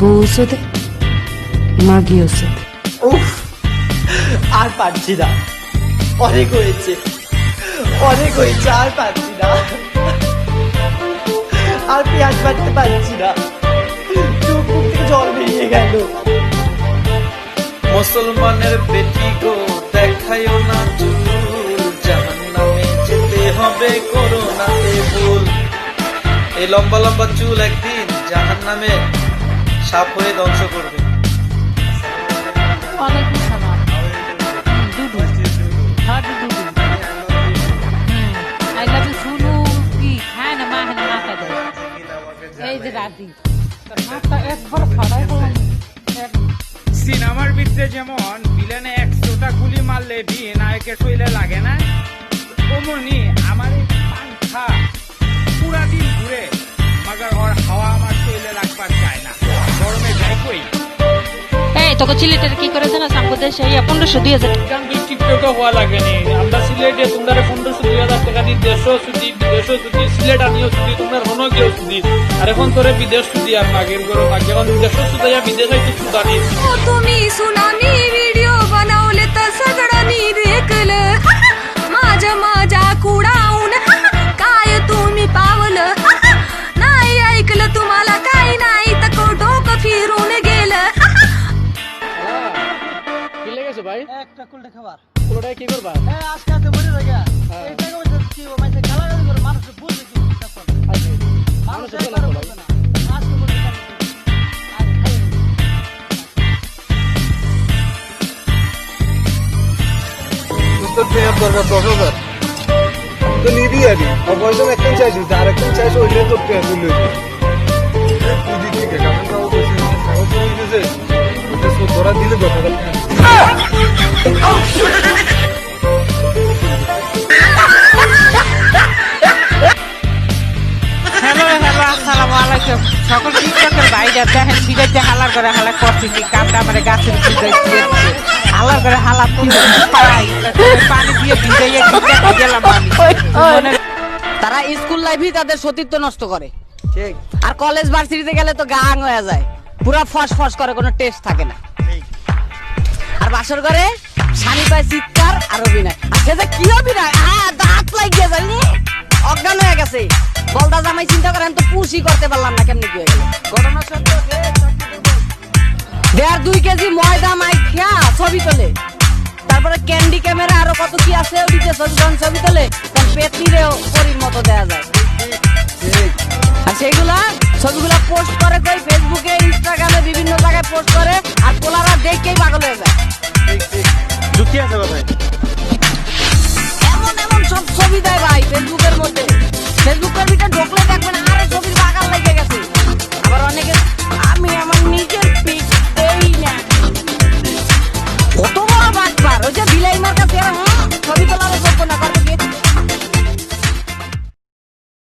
বউ ওষুধে মাগি ওষুধ। উফ, আর পারছি না, অনেক হয়েছে, অনেক হয়েছে, আর পারছি না, আর পেঁয়াজ বাড়তে পারছি না, চোখ মুখ থেকে জল বেরিয়ে গেল। মুসলমানের বেটি গো দেখাইও না চুল, জাহান্নামে যেতে হবে করোনাতে ভুল। এই লম্বা লম্বা চুল একদিন জাহান্নামে সাপ হয়ে ধ্বংস করবে। ওয়ালাইকুম সালাম। দুদু, হ্যাঁ দুদু। আই লাভ ইউ শুনু কি খায় না মা হেন মাথা দেয়। এই যে রাজি তোর মাথা একবার ফাড়াই বললাম। সিনেমার ভিতরে যেমন ভিলেনে 100টা গুলি মারলে ভি নায়কের শৈলে লাগে না, অমনি আমার এই পাংখা পুরা দিন ঘুরে, মগর ওর হাওয়া আমার শৈলে লাগবার চায় না, গরমে যাই কই। এই তোকে চিলিটার কি করে জানা সামগো দেশে 1500-2000 কারণ তুই টিকটকে হওয়া লাগেনি, আমরা সিলেটে তোমরা 1500-2000 টাকা দিয়ে দেশও ছুটি বিদেশও ছুটি, সিলেট আনিও ছুটি, তোমরা হনো গিয়েও ছুটি, আর এখন তোরে বিদেশ ছুটি আর মাগের গরম আগে এখন দেশও ছুটি বিদেশ হয়তো ছুটানি। तुम्ही सुनानी व्हिडिओ बनवले तर सगळ्यांनी देखलं माझ्या माझ्या कुडाऊन काय तुम्ही पावलं नाही ऐकलं तुम्हाला काही नाही तर डोकं फिरून गेलं কি লেগেছে ভাই? একটা কুলটা খাবার পুরোটাই কি করবা? আজকে হাতে মরে থাকে এই টাকা পয়সা কি ও মাইতে গালাগালি করে মানুষ বুঝবে কি তখন মানুষ একবার বুঝবে না আজকে বলতে পারি আজ খাই উত্তর দেওয়ার দরকার 10,000 তো নিবি আবি অবশ্যই একদম চাইছি, আর একদম চাইছি ওইলে তো পেয়ে তুলে তুই দিকে কেমন কাউ কইছিস সাহস হয়ে গেছে ওটা সব ধরা দিলে 10,000 হ্যালো হ্যালো আসসালামু আলাইকুম। সকল টিকটকের ভাইরা দেখেন ভিডিওতে হালার করে হালা করতেছি, কামটা আমার গাছের ভিজাইছে, হালার করে হালা তুলে পানি দিয়ে ভিজাইয়ে গেলাম আমি। তারা স্কুল লাইফই তাদের সতীত্ব নষ্ট করে, আর কলেজ ভার্সিটিতে গেলে তো গাং হয়ে যায়, পুরা ফস ফস করে, কোনো টেস্ট থাকে না। আর বাসর করে স্বামী পায় চিৎকার আর অভিনয়, আর সেটা কি অভিনয়, হ্যাঁ দাঁত লাগিয়ে যায়, অজ্ঞান হয়ে গেছে। বলদা জামাই চিন্তা করেন তো পুষি করতে পারলাম না, কেমনি কি হয়ে গেল ঘটনা সত্য। 1.5-2 কেজি ময়দা মাইখা ছবি তোলে, তারপরে ক্যান্ডি ক্যামেরা আরো কত কি আছে ওদিকে ছবি তোলে, তার পেটনিরেও পরির মতো দেয়া যায়। আর সেইগুলা ছবিগুলা পোস্ট করে কই ফেসবুকে ইনস্টাগ্রামে বিভিন্ন জায়গায় পোস্ট করে, আর পোলারা দেখেই পাগল হয়ে যায়। দুঃখী আছে ভাই, এমন এমন সব ছবি দেয় ভাই ফেসবুকের মধ্যে, ফেসবুকের ভিতরে ঢুকলে দেখবেন আরো ছবির বাগান লেগে গেছে। আবার অনেকে আমি আমার নিজের পিক দেই না, কত বড় বাটপার, ওই যে বিলাই মার্কা ছবি তোলারও যোগ্য না,